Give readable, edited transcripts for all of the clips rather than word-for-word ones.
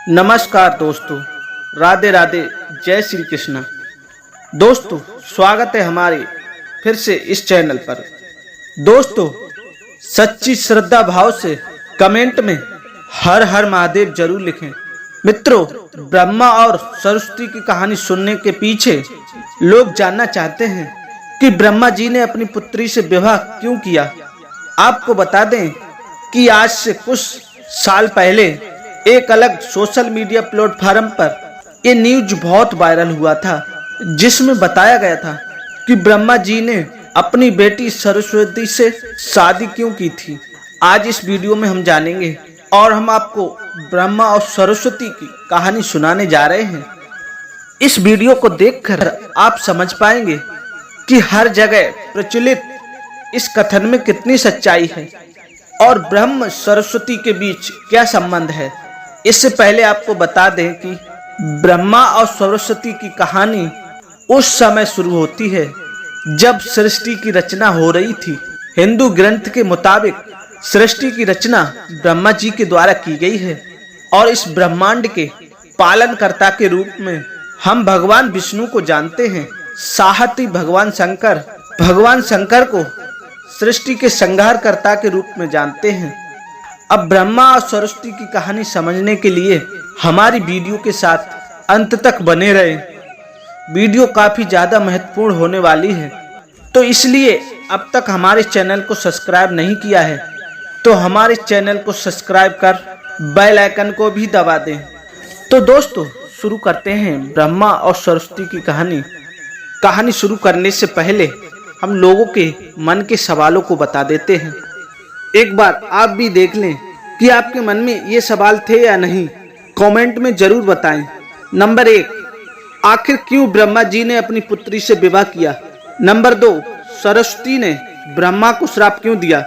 नमस्कार दोस्तों, राधे राधे, जय श्री कृष्ण। दोस्तों, स्वागत है हमारे फिर से इस चैनल पर। दोस्तों, सच्ची श्रद्धा भाव से कमेंट में हर हर महादेव जरूर लिखें। मित्रों, ब्रह्मा और सरस्वती की कहानी सुनने के पीछे लोग जानना चाहते हैं कि ब्रह्मा जी ने अपनी पुत्री से विवाह क्यों किया। आपको बता दें कि आज से कुछ साल पहले एक अलग सोशल मीडिया प्लेटफॉर्म पर ये न्यूज बहुत वायरल हुआ था, जिसमें बताया गया था कि ब्रह्मा जी ने अपनी बेटी सरस्वती से शादी क्यों की थी। आज इस वीडियो में हम जानेंगे और हम आपको ब्रह्मा और सरस्वती की कहानी सुनाने जा रहे हैं। इस वीडियो को देखकर आप समझ पाएंगे कि हर जगह प्रचलित इस कथन में कितनी सच्चाई है और ब्रह्म सरस्वती के बीच क्या संबंध है। इससे पहले आपको बता दें कि ब्रह्मा और सरस्वती की कहानी उस समय शुरू होती है जब सृष्टि की रचना हो रही थी। हिंदू ग्रंथ के मुताबिक सृष्टि की रचना ब्रह्मा जी के द्वारा की गई है और इस ब्रह्मांड के पालनकर्ता के रूप में हम भगवान विष्णु को जानते हैं। साथ ही भगवान शंकर को सृष्टि के संहारकर्ता के रूप में जानते हैं। अब ब्रह्मा और सरस्वती की कहानी समझने के लिए हमारी वीडियो के साथ अंत तक बने रहे। वीडियो काफी ज्यादा महत्वपूर्ण होने वाली है, तो इसलिए अब तक हमारे चैनल को सब्सक्राइब नहीं किया है तो हमारे चैनल को सब्सक्राइब कर बेल आइकन को भी दबा दें। तो दोस्तों, शुरू करते हैं ब्रह्मा और सरस्वती की कहानी शुरू करने से पहले हम लोगों के मन के सवालों को बता देते हैं। एक बार आप भी देख लें कि आपके मन में ये सवाल थे या नहीं। कमेंट में जरूर बताएं। नंबर 1, आखिर क्यों ब्रह्मा जी ने अपनी पुत्री से विवाह किया। नंबर 2, सरस्वती ने ब्रह्मा को श्राप क्यों दिया।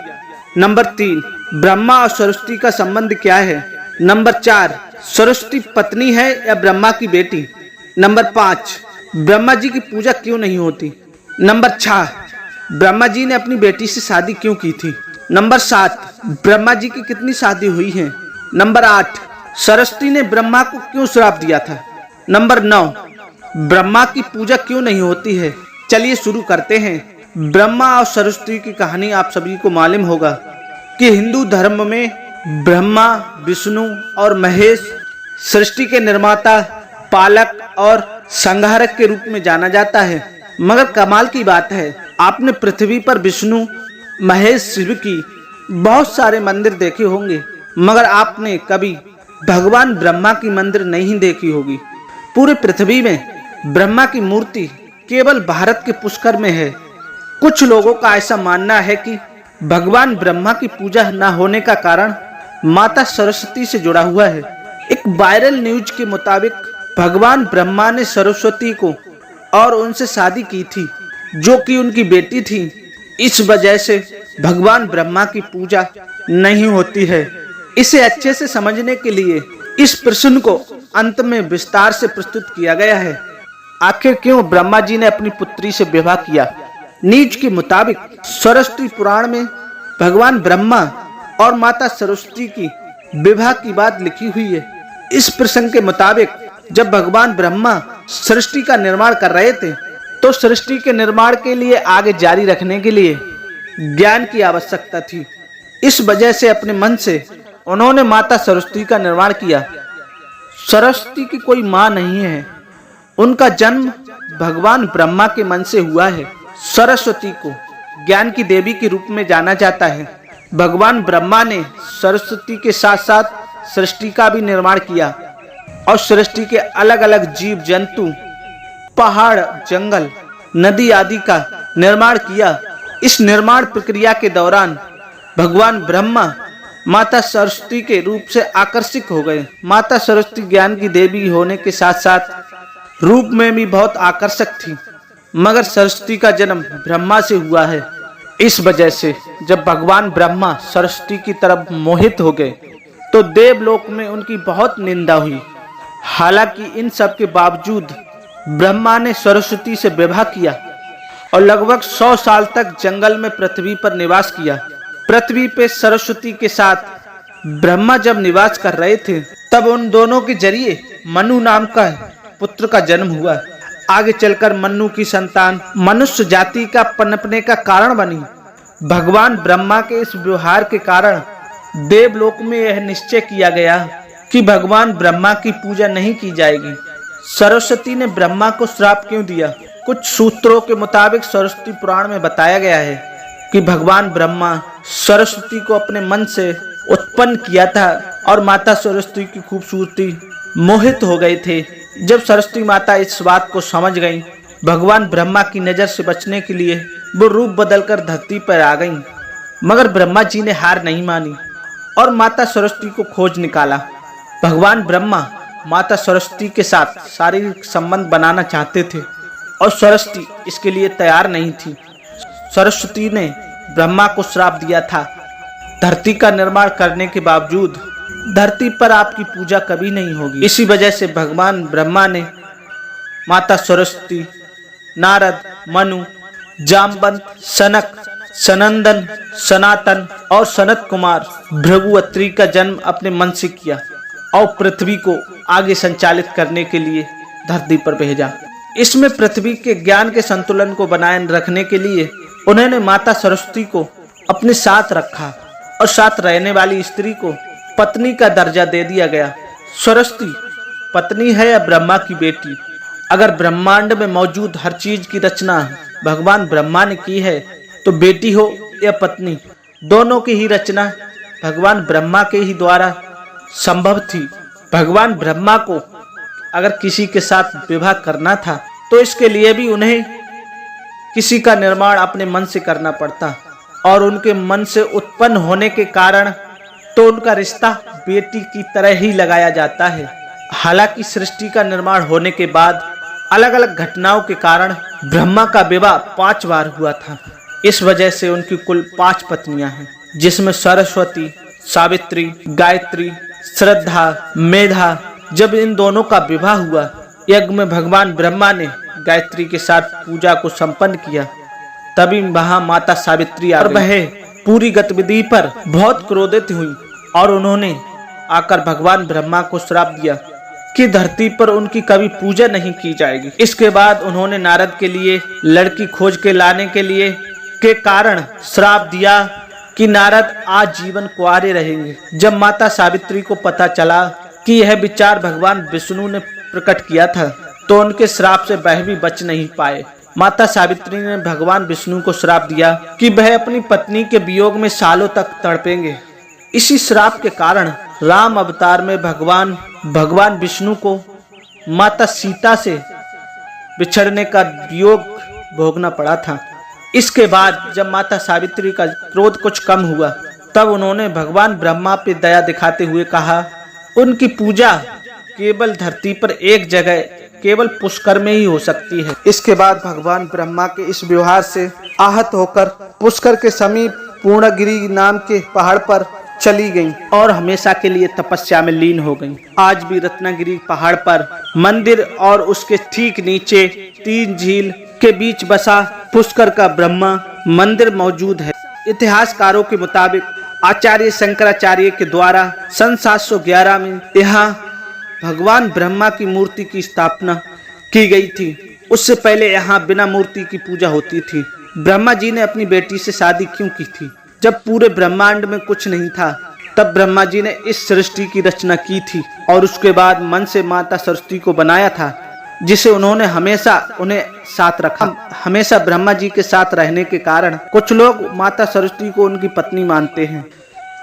नंबर 3, ब्रह्मा और सरस्वती का संबंध क्या है। नंबर 4, सरस्वती पत्नी है या ब्रह्मा की बेटी। नंबर 5, ब्रह्मा जी की पूजा क्यों नहीं होती। नंबर 6, ब्रह्मा जी ने अपनी बेटी से शादी क्यों की थी। नंबर 7, ब्रह्मा जी की कितनी शादी हुई है। नंबर 8, सरस्वती ने ब्रह्मा को क्यों श्राप दिया था। नंबर 9, ब्रह्मा की पूजा क्यों नहीं होती है। चलिए शुरू करते हैं। ब्रह्मा और सरस्वती की कहानी आप सभी को मालूम होगा कि हिंदू धर्म में ब्रह्मा, विष्णु और महेश सृष्टि के निर्माता, पालक और संहारक के रूप में जाना जाता है। मगर कमाल की बात है, आपने पृथ्वी पर विष्णु, महेश, शिव की बहुत सारे मंदिर देखे होंगे, मगर आपने कभी भगवान ब्रह्मा की मंदिर नहीं देखी होगी। पूरे पृथ्वी में ब्रह्मा की मूर्ति केवल भारत के पुष्कर में है। कुछ लोगों का ऐसा मानना है कि भगवान ब्रह्मा की पूजा न होने का कारण माता सरस्वती से जुड़ा हुआ है। एक वायरल न्यूज के मुताबिक भगवान ब्रह्मा ने सरस्वती को और उनसे शादी की थी, जो कि उनकी बेटी थी। इस वजह से भगवान ब्रह्मा की पूजा नहीं होती है। इसे अच्छे से समझने के लिए इस प्रश्न को अंत में विस्तार से प्रस्तुत किया गया है। आखिर क्यों ब्रह्मा जी ने अपनी पुत्री से विवाह किया। न्यूज के मुताबिक सरस्वती पुराण में भगवान ब्रह्मा और माता सरस्वती की विवाह की बात लिखी हुई है। इस प्रसंग के मुताबिक जब भगवान ब्रह्मा सृष्टि का निर्माण कर रहे थे तो सृष्टि के निर्माण के लिए आगे जारी रखने के लिए ज्ञान की आवश्यकता थी। इस वजह से अपने मन से उन्होंने माता सरस्वती का निर्माण किया। सरस्वती की कोई माँ नहीं है, उनका जन्म भगवान ब्रह्मा के मन से हुआ है। सरस्वती को ज्ञान की देवी के रूप में जाना जाता है। भगवान ब्रह्मा ने सरस्वती के साथ साथ सृष्टि का भी निर्माण किया और सृष्टि के अलग अलग जीव जंतु, पहाड़, जंगल, नदी आदि का निर्माण किया। इस निर्माण प्रक्रिया के दौरान भगवान ब्रह्मा माता सरस्वती के रूप से आकर्षित हो गए। माता सरस्वती ज्ञान की देवी होने के साथ साथ रूप में भी बहुत आकर्षक थी, मगर सरस्वती का जन्म ब्रह्मा से हुआ है। इस वजह से जब भगवान ब्रह्मा सरस्वती की तरफ मोहित हो गए तो देवलोक में उनकी बहुत निंदा हुई। हालांकि इन सब के बावजूद ब्रह्मा ने सरस्वती से विवाह किया और लगभग 100 साल तक जंगल में पृथ्वी पर निवास किया। पृथ्वी पे सरस्वती के साथ ब्रह्मा जब निवास कर रहे थे तब उन दोनों के जरिए मनु नाम का पुत्र का जन्म हुआ। आगे चलकर मनु की संतान मनुष्य जाति का पनपने का कारण बनी। भगवान ब्रह्मा के इस व्यवहार के कारण देवलोक में यह निश्चय किया गया कि भगवान ब्रह्मा की पूजा नहीं की जाएगी। सरस्वती ने ब्रह्मा को श्राप क्यों दिया? कुछ सूत्रों के मुताबिक सरस्वती पुराण में बताया गया है कि भगवान ब्रह्मा सरस्वती को अपने मन से उत्पन्न किया था और माता सरस्वती की खूबसूरती मोहित हो गए थे। जब सरस्वती माता इस बात को समझ गईं, भगवान ब्रह्मा की नजर से बचने के लिए वो रूप बदलकर धरती पर आ गईं। मगर ब्रह्मा जी ने हार नहीं मानी और माता सरस्वती को खोज निकाला। भगवान ब्रह्मा माता सरस्वती के साथ शारीरिक संबंध बनाना चाहते थे और सरस्वती इसके लिए तैयार नहीं थी। सरस्वती ने ब्रह्मा को श्राप दिया था, धरती का निर्माण करने के बावजूद धरती पर आपकी पूजा कभी नहीं होगी। इसी वजह से भगवान ब्रह्मा ने माता सरस्वती, नारद, मनु, जामवंत, सनक, सनंदन, सनातन और सनत कुमार भृगुअत्री का जन्म अपने मन से किया और पृथ्वी को आगे संचालित करने के लिए धरती पर भेजा। इसमें पृथ्वी के ज्ञान के संतुलन को बनाए रखने के लिए उन्होंने माता सरस्वती को अपने साथ रखा और साथ रहने वाली स्त्री को पत्नी का दर्जा दे दिया गया। सरस्वती पत्नी है या ब्रह्मा की बेटी? अगर ब्रह्मांड में मौजूद हर चीज की रचना भगवान ब्रह्मा ने की है तो बेटी हो या पत्नी, दोनों की ही रचना भगवान ब्रह्मा के ही द्वारा संभव थी। भगवान ब्रह्मा को अगर किसी के साथ विवाह करना था तो इसके लिए भी उन्हें किसी का निर्माण अपने मन से करना पड़ता और उनके मन से उत्पन्न होने के कारण तो उनका रिश्ता बेटी की तरह ही लगाया जाता है। हालांकि सृष्टि का निर्माण होने के बाद अलग अलग घटनाओं के कारण ब्रह्मा का विवाह 5 बार हुआ था। इस वजह से उनकी कुल 5 पत्नियां हैं, जिसमें सरस्वती, सावित्री, गायत्री, श्रद्धा, मेधा। जब इन दोनों का विवाह हुआ, यज्ञ में भगवान ब्रह्मा ने गायत्री के साथ पूजा को संपन्न किया। तभी वहां माता सावित्री और वह पूरी गतिविधि पर बहुत क्रोधित हुई और उन्होंने आकर भगवान ब्रह्मा को श्राप दिया कि धरती पर उनकी कभी पूजा नहीं की जाएगी। इसके बाद उन्होंने नारद के लिए लड़की खोज के लाने के कारण श्राप दिया कि नारद आजीवन कुंवारे रहेंगे। जब माता सावित्री को पता चला कि यह विचार भगवान विष्णु ने प्रकट किया था तो उनके श्राप से वह भी बच नहीं पाए। माता सावित्री ने भगवान विष्णु को श्राप दिया कि वह अपनी पत्नी के वियोग में सालों तक तड़पेंगे। इसी श्राप के कारण राम अवतार में भगवान विष्णु को माता सीता से बिछड़ने का वियोग भोगना पड़ा था। इसके बाद जब माता सावित्री का क्रोध कुछ कम हुआ तब उन्होंने भगवान ब्रह्मा पे दया दिखाते हुए कहा, उनकी पूजा केवल धरती पर एक जगह केवल पुष्कर में ही हो सकती है। इसके बाद भगवान ब्रह्मा के इस व्यवहार से आहत होकर पुष्कर के समीप पूर्णगिरि नाम के पहाड़ पर चली गईं और हमेशा के लिए तपस्या में लीन हो गईं। आज भी रत्नागिरी पहाड़ पर मंदिर और उसके ठीक नीचे 3 झील के बीच बसा पुष्कर का ब्रह्मा मंदिर मौजूद है। इतिहासकारों के मुताबिक आचार्य शंकराचार्य के द्वारा सन 711 में यहाँ भगवान ब्रह्मा की मूर्ति की स्थापना की गई थी। उससे पहले यहाँ बिना मूर्ति की पूजा होती थी। ब्रह्मा जी ने अपनी बेटी से शादी क्यों की थी? जब पूरे ब्रह्मांड में कुछ नहीं था तब ब्रह्मा जी ने इस सृष्टि की रचना की थी और उसके बाद मन से माता सरस्वती को बनाया था, जिसे उन्होंने हमेशा उन्हें साथ रखा। हमेशा ब्रह्मा जी के साथ रहने के कारण कुछ लोग माता सरस्वती को उनकी पत्नी मानते हैं,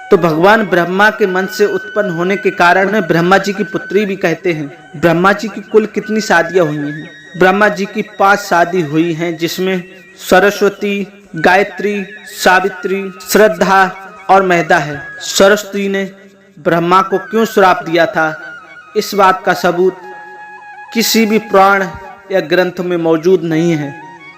तो भगवान ब्रह्मा के मन से उत्पन्न होने के कारण उन्हें ब्रह्मा जी की पुत्री भी कहते हैं। ब्रह्मा जी की कुल कितनी शादियां हुई हैं? ब्रह्मा जी की 5 शादी हुई हैं, जिसमें सरस्वती, गायत्री, सावित्री, श्रद्धा और मेधा है। सरस्वती ने ब्रह्मा को क्यों श्राप दिया था, इस बात का सबूत किसी भी पुराण या ग्रंथ में मौजूद नहीं है।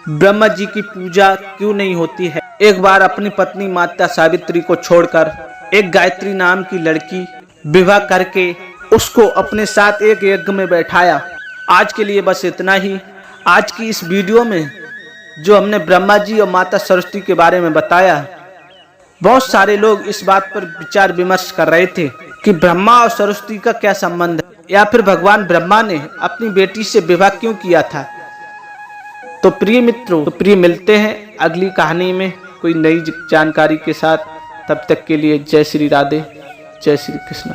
ब्रह्मा जी की पूजा क्यों नहीं होती है? एक बार अपनी पत्नी माता सावित्री को छोड़कर एक गायत्री नाम की लड़की विवाह करके उसको अपने साथ एक यज्ञ में बैठाया। आज के लिए बस इतना ही। आज की इस वीडियो में जो हमने ब्रह्मा जी और माता सरस्वती के बारे में बताया, बहुत सारे लोग इस बात पर विचार विमर्श कर रहे थे कि ब्रह्मा और सरस्वती का क्या संबंध है, या फिर भगवान ब्रह्मा ने अपनी बेटी से विवाह क्यों किया था। तो प्रिय मित्रों, मिलते हैं अगली कहानी में कोई नई जानकारी के साथ। तब तक के लिए जय श्री राधे, जय श्री कृष्ण।